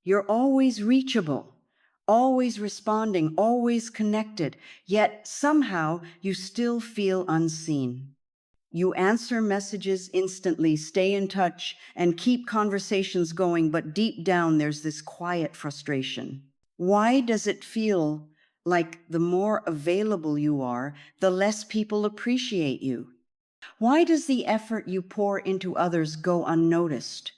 You're always reachable, always responding, always connected, yet somehow you still feel unseen. You answer messages instantly, stay in touch, and keep conversations going, but deep down there's this quiet frustration. Why does it feel like the more available you are, the less people appreciate you? Why does the effort you pour into others go unnoticed?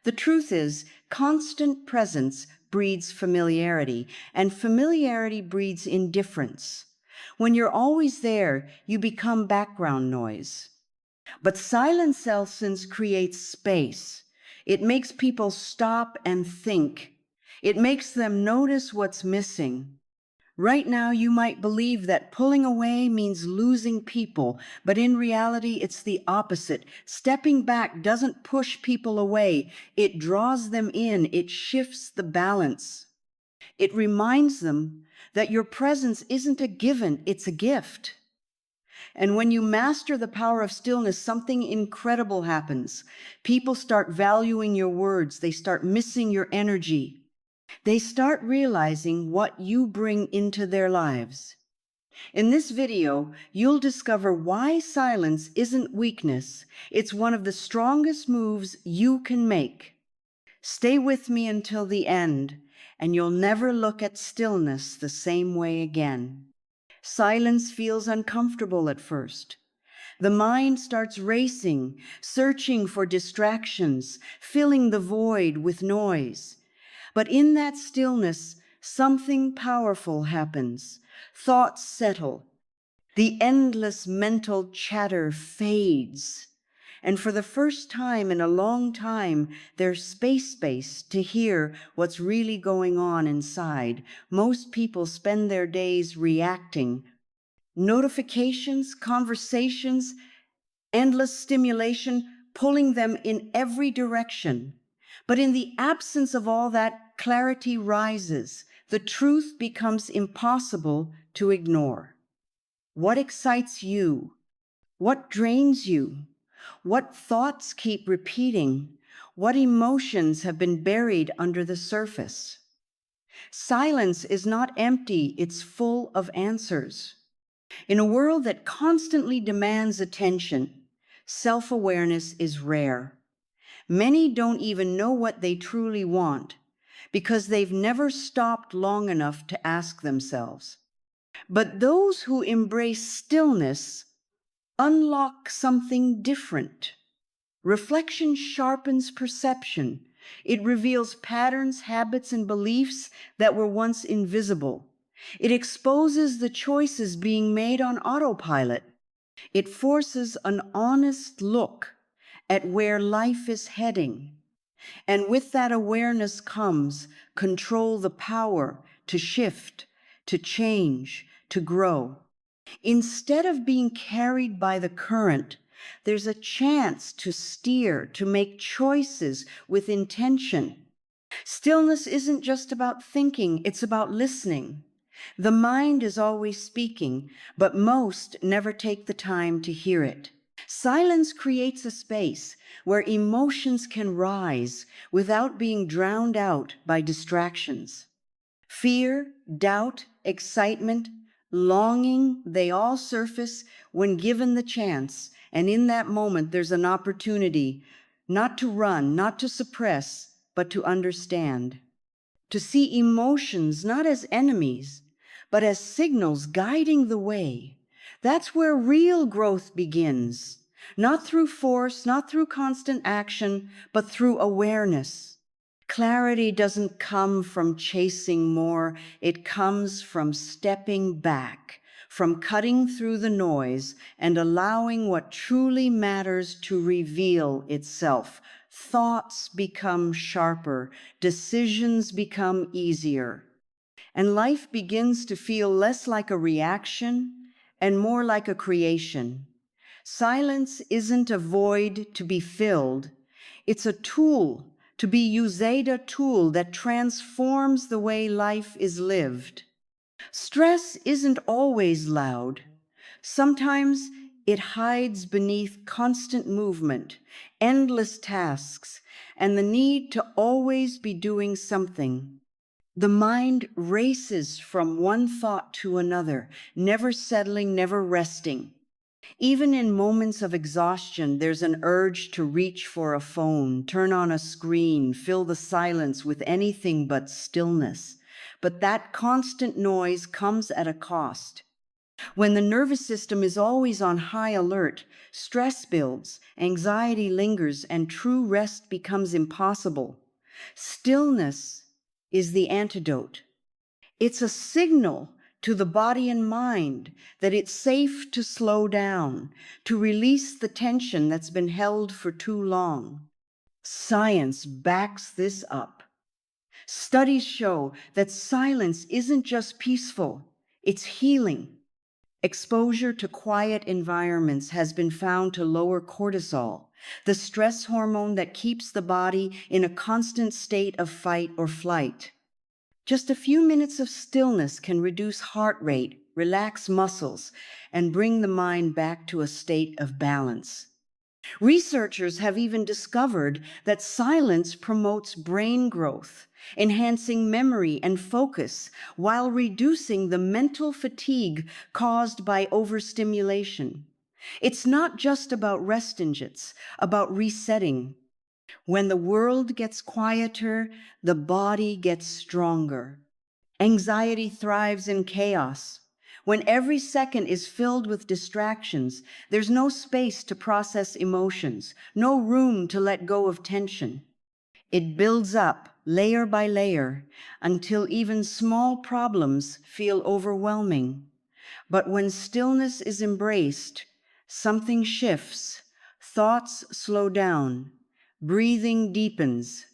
The truth is, constant presence breeds familiarity, and familiarity breeds indifference. When you're always there, you become background noise. But silence essence creates space. It makes people stop and think. It makes them notice what's missing. Right now, you might believe that pulling away means losing people, but in reality, it's the opposite. Stepping back doesn't push people away. It draws them in. It shifts the balance. It reminds them that your presence isn't a given, it's a gift. And when you master the power of stillness, something incredible happens. People start valuing your words. They start missing your energy. They start realizing what you bring into their lives. In this video, you'll discover why silence isn't weakness. It's one of the strongest moves you can make. Stay with me until the end, and you'll never look at stillness the same way again. Silence feels uncomfortable at first. The mind starts racing, searching for distractions, filling the void with noise. But in that stillness, something powerful happens. Thoughts settle. The endless mental chatter fades. And for the first time in a long time, there's space to hear what's really going on inside. Most people spend their days reacting. Notifications, conversations, endless stimulation, pulling them in every direction. But in the absence of all that, clarity rises. The truth becomes impossible to ignore. What excites you? What drains you? What thoughts keep repeating? What emotions have been buried under the surface? Silence is not empty, it's full of answers. In a world that constantly demands attention, self-awareness is rare. Many don't even know what they truly want because they've never stopped long enough to ask themselves. But those who embrace stillness unlock something different. Reflection sharpens perception. It reveals patterns, habits, and beliefs that were once invisible. It exposes the choices being made on autopilot. It forces an honest look at where life is heading. And with that awareness comes control, the power to shift, to change, to grow. Instead of being carried by the current, there's a chance to steer, to make choices with intention. Stillness isn't just about thinking, it's about listening. The mind is always speaking, but most never take the time to hear it. Silence creates a space where emotions can rise without being drowned out by distractions. Fear, doubt, excitement, longing, they all surface when given the chance. And in that moment, there's an opportunity not to run, not to suppress, but to understand. To see emotions not as enemies, but as signals guiding the way. That's where real growth begins. Not through force, not through constant action, but through awareness. Clarity doesn't come from chasing more. It comes from stepping back, from cutting through the noise and allowing what truly matters to reveal itself. Thoughts become sharper, decisions become easier, and life begins to feel less like a reaction and more like a creation. Silence isn't a void to be filled. It's a tool to be used, a tool that transforms the way life is lived. Stress isn't always loud. Sometimes it hides beneath constant movement, endless tasks, and the need to always be doing something. The mind races from one thought to another, never settling, never resting. Even in moments of exhaustion, there's an urge to reach for a phone, turn on a screen, fill the silence with anything but stillness. But that constant noise comes at a cost. When the nervous system is always on high alert, stress builds, anxiety lingers, and true rest becomes impossible. Stillness is the antidote. It's a signal to the body and mind that it's safe to slow down, to release the tension that's been held for too long. Science backs this up. Studies show that silence isn't just peaceful, it's healing. Exposure to quiet environments has been found to lower cortisol, the stress hormone that keeps the body in a constant state of fight or flight. Just a few minutes of stillness can reduce heart rate, relax muscles, and bring the mind back to a state of balance. Researchers have even discovered that silence promotes brain growth, enhancing memory and focus while reducing the mental fatigue caused by overstimulation. It's not just about rest, it's about resetting. When the world gets quieter, the body gets stronger. Anxiety thrives in chaos. When every second is filled with distractions, there's no space to process emotions, no room to let go of tension. It builds up layer by layer until even small problems feel overwhelming. But when stillness is embraced, something shifts, thoughts slow down, breathing deepens.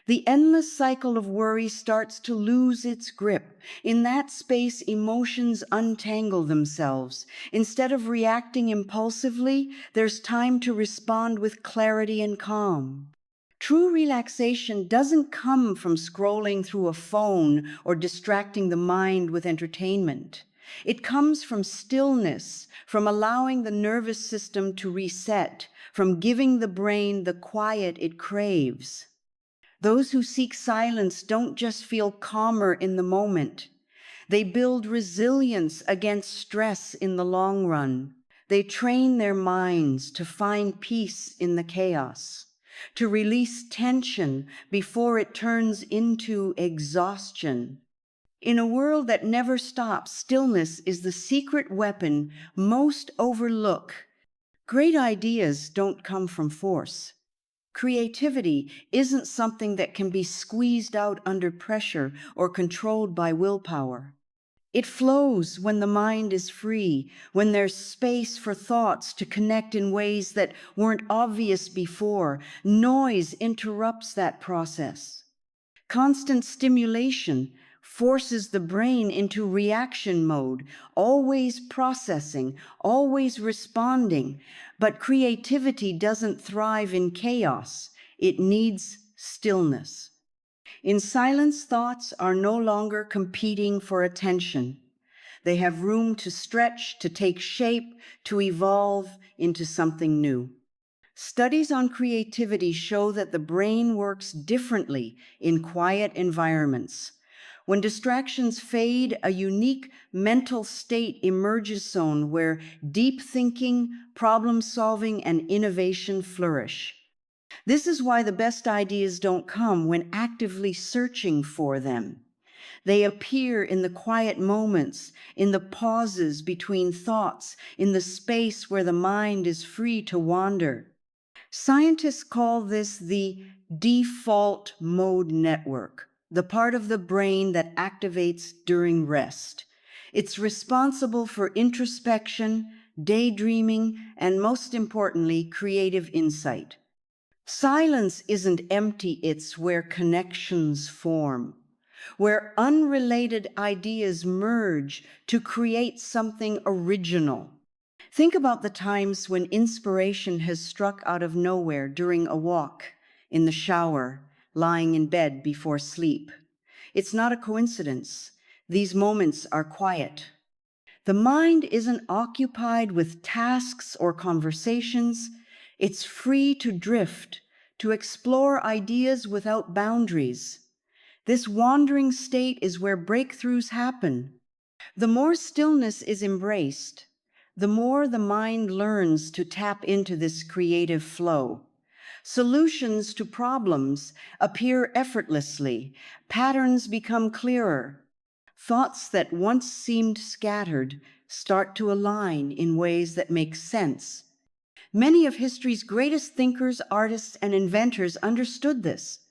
The endless cycle of worry starts to lose its grip. In that space, emotions untangle themselves. Instead of reacting impulsively, there's time to respond with clarity and calm. True relaxation doesn't come from scrolling through a phone or distracting the mind with entertainment. It comes from stillness, from allowing the nervous system to reset, from giving the brain the quiet it craves. Those who seek silence don't just feel calmer in the moment. They build resilience against stress in the long run. They train their minds to find peace in the chaos, to release tension before it turns into exhaustion. In a world that never stops, stillness is the secret weapon most overlook. Great ideas don't come from force. Creativity isn't something that can be squeezed out under pressure or controlled by willpower. It flows when the mind is free, when there's space for thoughts to connect in ways that weren't obvious before. Noise interrupts that process. Constant stimulation forces the brain into reaction mode, always processing, always responding. But creativity doesn't thrive in chaos. It needs stillness. In silence, thoughts are no longer competing for attention. They have room to stretch, to take shape, to evolve into something new. Studies on creativity show that the brain works differently in quiet environments. When distractions fade, a unique mental state emerges zone where deep thinking, problem solving, and innovation flourish. This is why the best ideas don't come when actively searching for them. They appear in the quiet moments, in the pauses between thoughts, in the space where the mind is free to wander. Scientists call this the default mode network, the part of the brain that activates during rest. It's responsible for introspection, daydreaming, and most importantly, creative insight. Silence isn't empty, it's where connections form, where unrelated ideas merge to create something original. Think about the times when inspiration has struck out of nowhere during a walk, in the shower, lying in bed before sleep. It's not a coincidence. These moments are quiet. The mind isn't occupied with tasks or conversations. It's free to drift, to explore ideas without boundaries. This wandering state is where breakthroughs happen. The more stillness is embraced, the more the mind learns to tap into this creative flow. Solutions to problems appear effortlessly, patterns become clearer. Thoughts that once seemed scattered start to align in ways that make sense. Many of history's greatest thinkers, artists, and inventors understood this.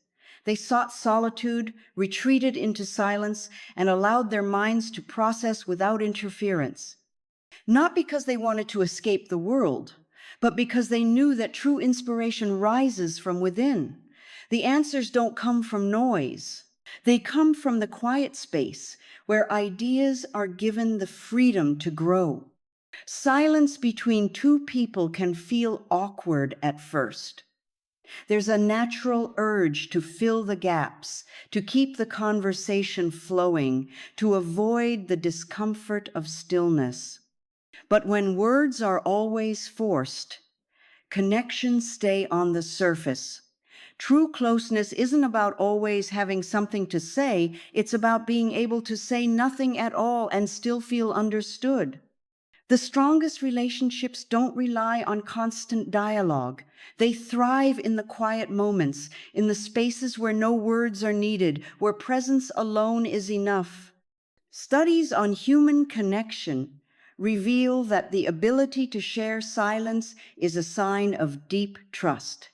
They sought solitude, retreated into silence, and allowed their minds to process without interference. Not because they wanted to escape the world, but because they knew that true inspiration rises from within. The answers don't come from noise. They come from the quiet space where ideas are given the freedom to grow. Silence between two people can feel awkward at first. There's a natural urge to fill the gaps, to keep the conversation flowing, to avoid the discomfort of stillness. But when words are always forced, connections stay on the surface. True closeness isn't about always having something to say, it's about being able to say nothing at all and still feel understood. The strongest relationships don't rely on constant dialogue. They thrive in the quiet moments, in the spaces where no words are needed, where presence alone is enough. Studies on human connection reveal that the ability to share silence is a sign of deep trust.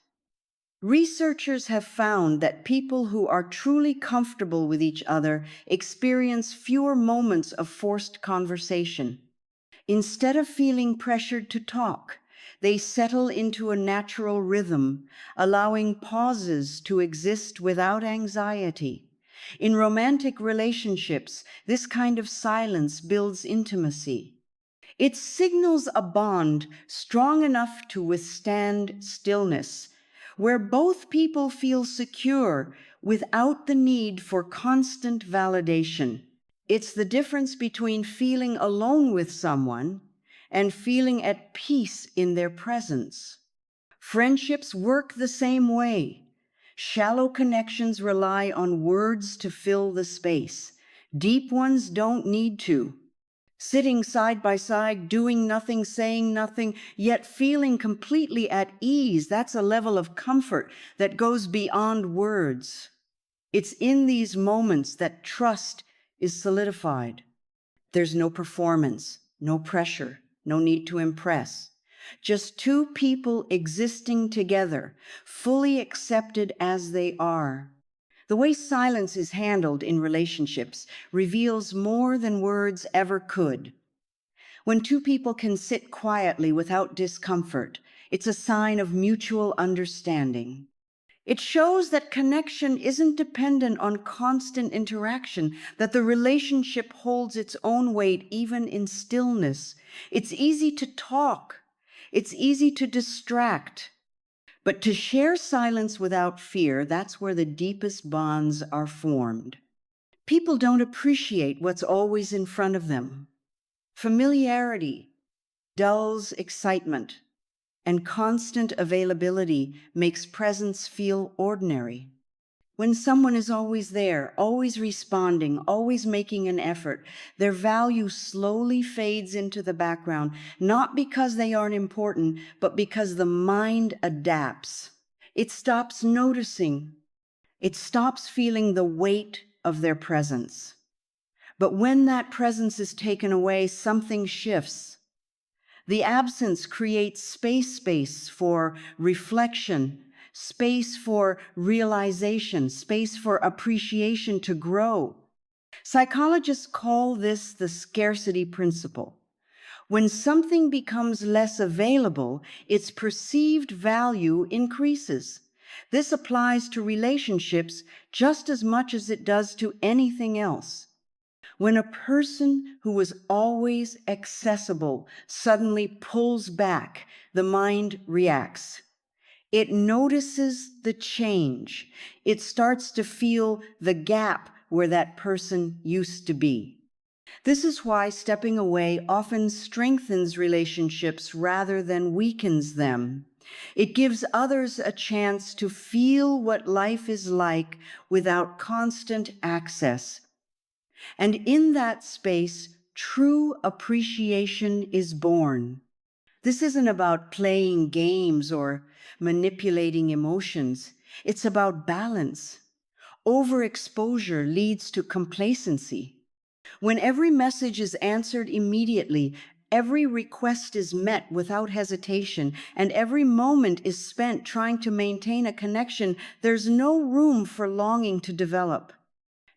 Researchers have found that people who are truly comfortable with each other experience fewer moments of forced conversation. Instead of feeling pressured to talk, they settle into a natural rhythm, allowing pauses to exist without anxiety. In romantic relationships, this kind of silence builds intimacy. It signals a bond strong enough to withstand stillness, where both people feel secure without the need for constant validation. It's the difference between feeling alone with someone and feeling at peace in their presence. Friendships work the same way. Shallow connections rely on words to fill the space. Deep ones don't need to. Sitting side by side, doing nothing, saying nothing, yet feeling completely at ease, that's a level of comfort that goes beyond words. It's in these moments that trust is solidified. There's no performance, no pressure, no need to impress. Just two people existing together, fully accepted as they are. The way silence is handled in relationships reveals more than words ever could. When two people can sit quietly without discomfort, it's a sign of mutual understanding. It shows that connection isn't dependent on constant interaction, that the relationship holds its own weight even in stillness. It's easy to talk. It's easy to distract. But to share silence without fear, that's where the deepest bonds are formed. People don't appreciate what's always in front of them. Familiarity dulls excitement, and constant availability makes presence feel ordinary. When someone is always there, always responding, always making an effort, their value slowly fades into the background, not because they aren't important, but because the mind adapts. It stops noticing. It stops feeling the weight of their presence. But when that presence is taken away, something shifts. The absence creates space for reflection, space for realization, space for appreciation to grow. Psychologists call this the scarcity principle. When something becomes less available, its perceived value increases. This applies to relationships just as much as it does to anything else. When a person who was always accessible suddenly pulls back, the mind reacts. It notices the change. It starts to feel the gap where that person used to be. This is why stepping away often strengthens relationships rather than weakens them. It gives others a chance to feel what life is like without constant access. And in that space, true appreciation is born. This isn't about playing games or manipulating emotions. It's about balance. Overexposure leads to complacency. When every message is answered immediately, every request is met without hesitation, and every moment is spent trying to maintain a connection, there's no room for longing to develop.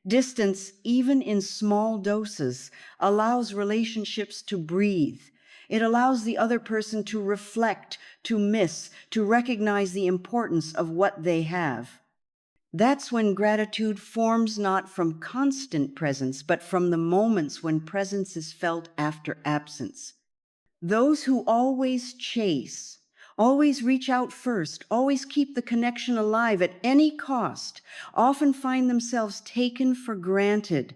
Distance, even in small doses, allows relationships to breathe. It allows the other person to reflect, to miss, to recognize the importance of what they have. That's when gratitude forms not from constant presence, but from the moments when presence is felt after absence. Those who always chase, always reach out first, always keep the connection alive at any cost, often find themselves taken for granted.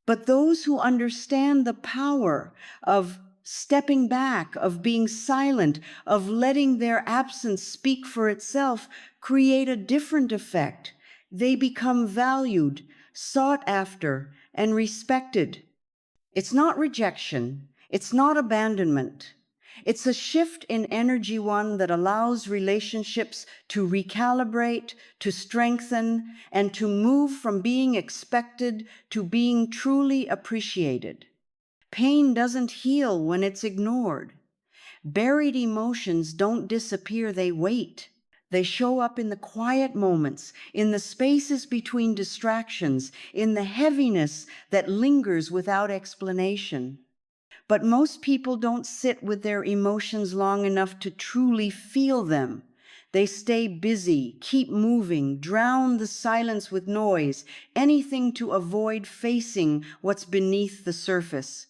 But those who understand the power of stepping back, of being silent, of letting their absence speak for itself, create a different effect. They become valued, sought after, and respected. It's not rejection. It's not abandonment. It's a shift in energy, one that allows relationships to recalibrate, to strengthen, and to move from being expected to being truly appreciated. Pain doesn't heal when it's ignored. Buried emotions don't disappear, they wait. They show up in the quiet moments, in the spaces between distractions, in the heaviness that lingers without explanation. But most people don't sit with their emotions long enough to truly feel them. They stay busy, keep moving, drown the silence with noise, anything to avoid facing what's beneath the surface.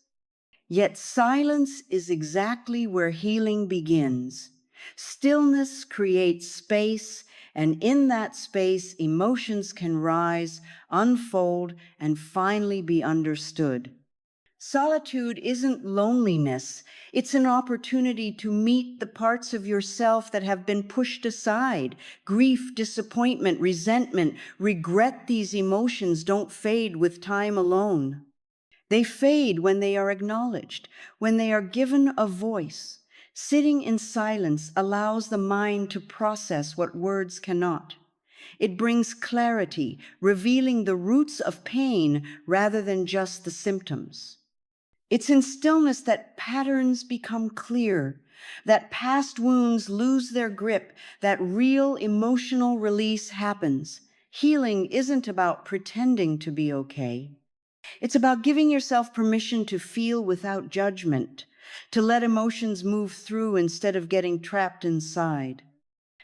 Yet silence is exactly where healing begins. Stillness creates space, and in that space, emotions can rise, unfold, and finally be understood. Solitude isn't loneliness. It's an opportunity to meet the parts of yourself that have been pushed aside. Grief, disappointment, resentment, regret, these emotions don't fade with time alone. They fade when they are acknowledged, when they are given a voice. Sitting in silence allows the mind to process what words cannot. It brings clarity, revealing the roots of pain rather than just the symptoms. It's in stillness that patterns become clear, that past wounds lose their grip, that real emotional release happens. Healing isn't about pretending to be okay. It's about giving yourself permission to feel without judgment, to let emotions move through instead of getting trapped inside.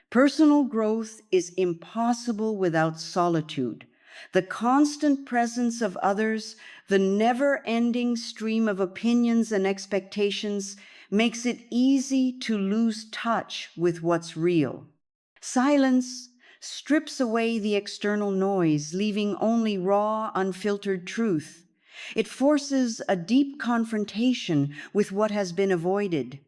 Personal growth is impossible without solitude. The constant presence of others, the never-ending stream of opinions and expectations makes it easy to lose touch with what's real. Silence strips away the external noise, leaving only raw, unfiltered truth. It forces a deep confrontation with what has been avoided.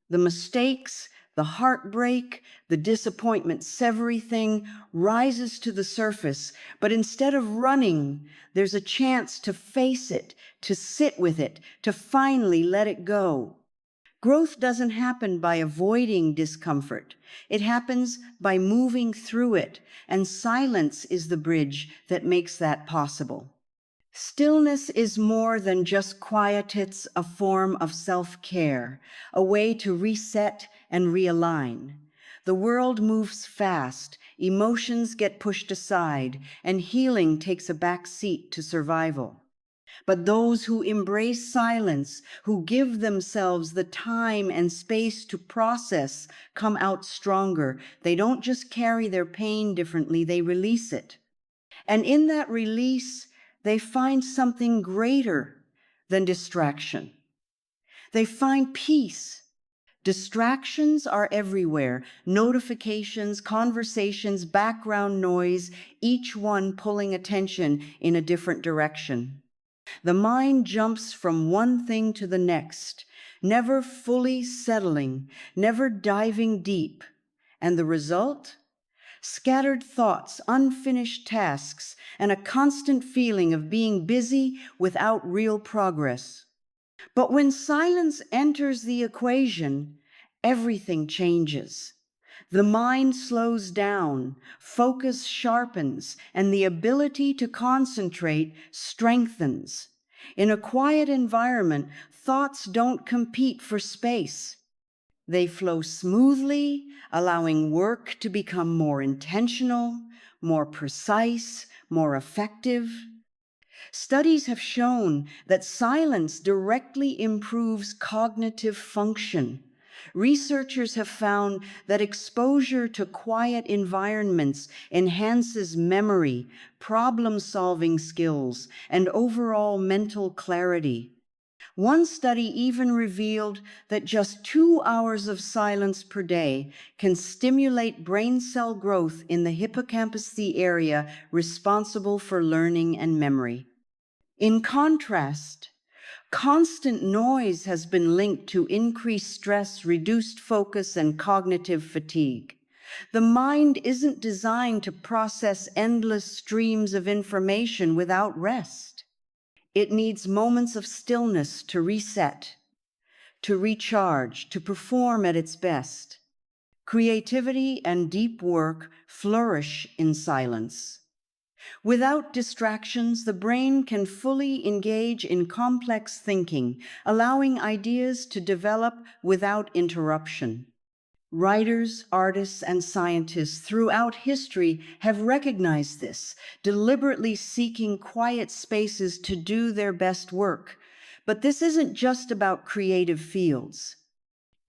The mistakes, the heartbreak, the disappointments, everything rises to the surface. But instead of running, there's a chance to face it, to sit with it, to finally let it go. Growth doesn't happen by avoiding discomfort. It happens by moving through it, and silence is the bridge that makes that possible. Stillness is more than just quiet. It's a form of self-care, a way to reset and realign. The world moves fast, emotions get pushed aside, and healing takes a back seat to survival. But those who embrace silence, who give themselves the time and space to process, come out stronger. They don't just carry their pain differently, they release it. And in that release, they find something greater than distraction. They find peace. Distractions are everywhere. Notifications, conversations, background noise, each one pulling attention in a different direction. The mind jumps from one thing to the next, never fully settling, never diving deep. And the result? Scattered thoughts, unfinished tasks, and a constant feeling of being busy without real progress. But when silence enters the equation, everything changes. The mind slows down, focus sharpens, and the ability to concentrate strengthens. In a quiet environment, thoughts don't compete for space. They flow smoothly, allowing work to become more intentional, more precise, more effective. Studies have shown that silence directly improves cognitive function. Researchers have found that exposure to quiet environments enhances memory, problem-solving skills, and overall mental clarity. One study even revealed that just 2 hours of silence per day can stimulate brain cell growth in the hippocampus, the area responsible for learning and memory. In contrast, constant noise has been linked to increased stress, reduced focus, and cognitive fatigue. The mind isn't designed to process endless streams of information without rest. It needs moments of stillness to reset, to recharge, to perform at its best. Creativity and deep work flourish in silence. Without distractions, the brain can fully engage in complex thinking, allowing ideas to develop without interruption. Writers, artists, and scientists throughout history have recognized this, deliberately seeking quiet spaces to do their best work. But this isn't just about creative fields.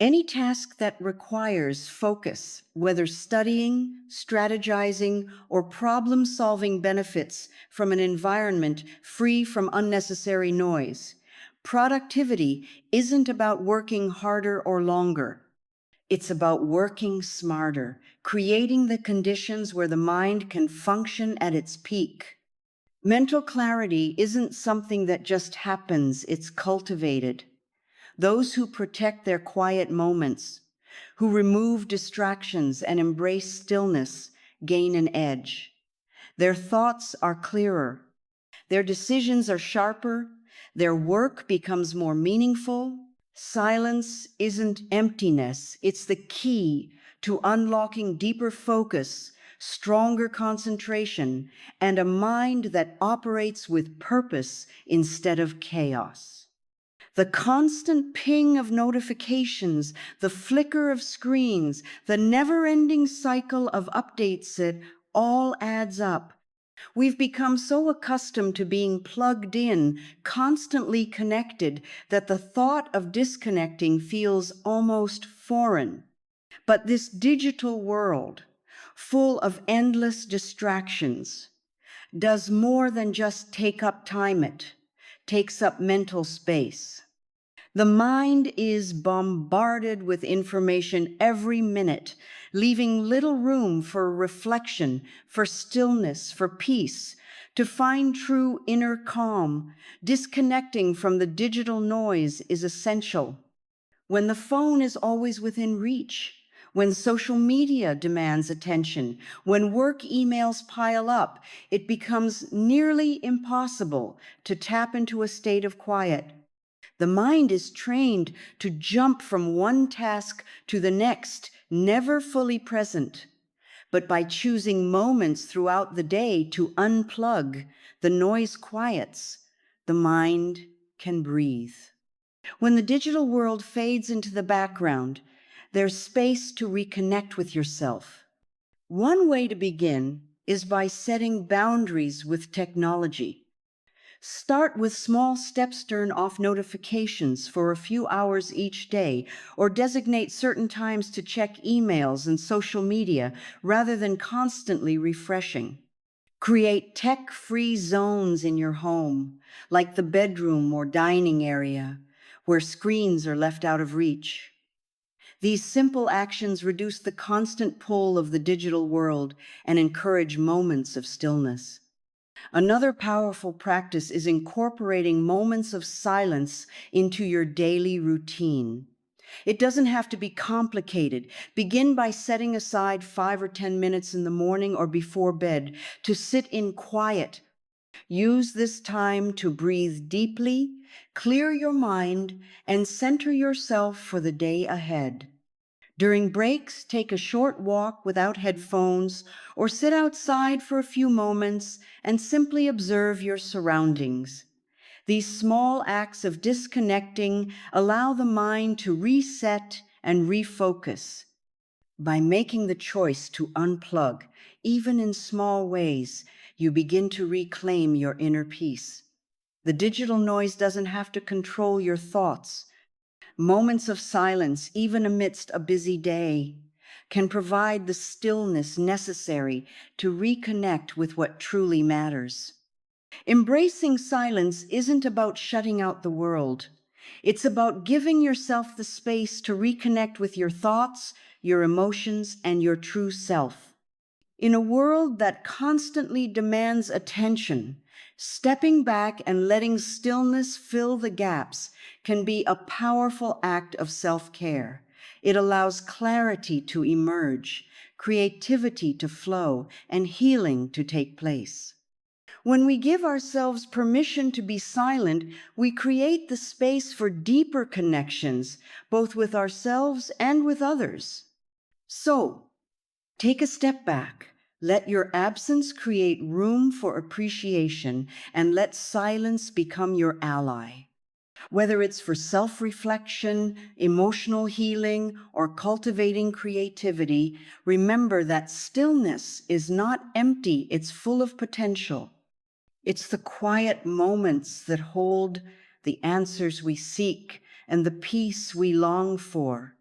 Any task that requires focus, whether studying, strategizing, or problem-solving, benefits from an environment free from unnecessary noise. Productivity isn't about working harder or longer. It's about working smarter, creating the conditions where the mind can function at its peak. Mental clarity isn't something that just happens, it's cultivated. Those who protect their quiet moments, who remove distractions and embrace stillness, gain an edge. Their thoughts are clearer, their decisions are sharper, their work becomes more meaningful. Silence isn't emptiness, it's the key to unlocking deeper focus, stronger concentration, and a mind that operates with purpose instead of chaos. The constant ping of notifications, the flicker of screens, the never-ending cycle of updates, it all adds up. We've become so accustomed to being plugged in, constantly connected, that the thought of disconnecting feels almost foreign. But this digital world, full of endless distractions, does more than just take up time. It takes up mental space. The mind is bombarded with information every minute, leaving little room for reflection, for stillness, for peace. To find true inner calm, disconnecting from the digital noise is essential. When the phone is always within reach, when social media demands attention, when work emails pile up, it becomes nearly impossible to tap into a state of quiet. The mind is trained to jump from one task to the next, never fully present. But by choosing moments throughout the day to unplug, the noise quiets, the mind can breathe. When the digital world fades into the background, there's space to reconnect with yourself. One way to begin is by setting boundaries with technology. Start with small steps, turn off notifications for a few hours each day, or designate certain times to check emails and social media rather than constantly refreshing. Create tech-free zones in your home, like the bedroom or dining area, where screens are left out of reach. These simple actions reduce the constant pull of the digital world and encourage moments of stillness. Another powerful practice is incorporating moments of silence into your daily routine. It doesn't have to be complicated. Begin by setting aside 5 or 10 minutes in the morning or before bed to sit in quiet. Use this time to breathe deeply, clear your mind, and center yourself for the day ahead. During breaks, take a short walk without headphones or sit outside for a few moments and simply observe your surroundings. These small acts of disconnecting allow the mind to reset and refocus. By making the choice to unplug, even in small ways, you begin to reclaim your inner peace. The digital noise doesn't have to control your thoughts. Moments of silence, even amidst a busy day, can provide the stillness necessary to reconnect with what truly matters. Embracing silence isn't about shutting out the world. It's about giving yourself the space to reconnect with your thoughts, your emotions, and your true self. In a world that constantly demands attention, stepping back and letting stillness fill the gaps can be a powerful act of self-care. It allows clarity to emerge, creativity to flow, and healing to take place. When we give ourselves permission to be silent, we create the space for deeper connections, both with ourselves and with others. So, take a step back. Let your absence create room for appreciation, and let silence become your ally. Whether it's for self-reflection, emotional healing, or cultivating creativity, remember that stillness is not empty, it's full of potential. It's the quiet moments that hold the answers we seek and the peace we long for.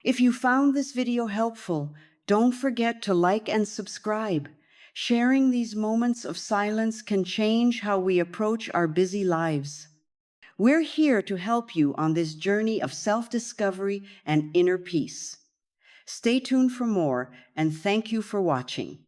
If you found this video helpful, don't forget to like and subscribe. Sharing these moments of silence can change how we approach our busy lives. We're here to help you on this journey of self-discovery and inner peace. Stay tuned for more, and thank you for watching.